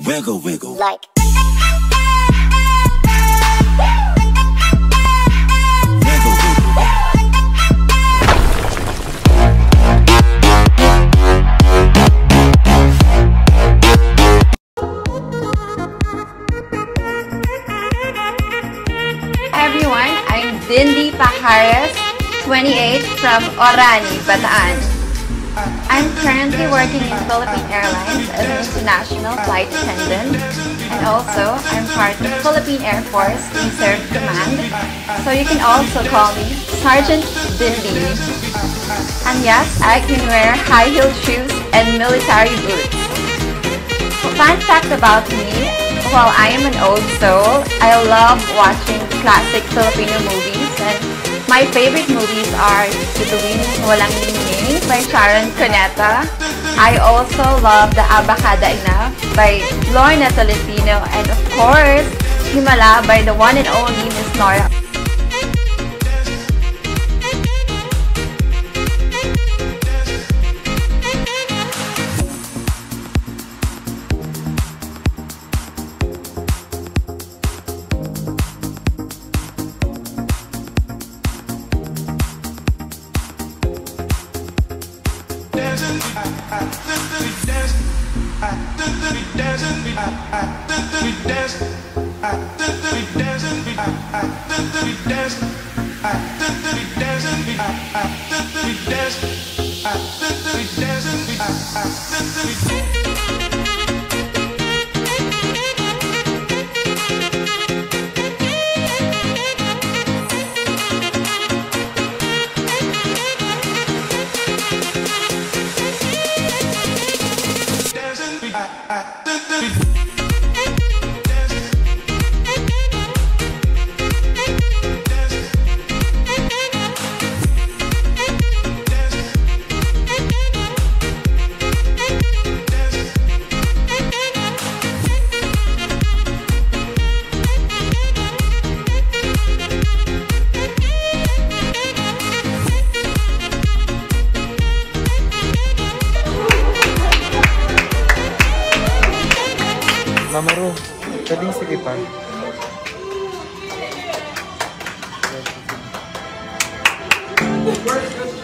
Wiggle, wiggle. Like. Wiggle, wiggle. Hi everyone, I'm Dindy Pajares, 28, from Orani, Bataan. I'm currently working in Philippine Airlines as an international flight attendant, and also I'm part of Philippine Air Force Reserve Command, so you can also call me Sergeant Dindy. And yes, I can wear high-heeled shoes and military boots. Fun fact about me, while I am an old soul, I love watching classic Filipino movies, and my favorite movies are Tutuwing Walang Ningning by Sharon Cuneta. I also love The Abacada Ina by Lorna Tolentino, and of course, Himala by the one and only Miss Nora. Mama Ro, pwedeng sige pa. Where's this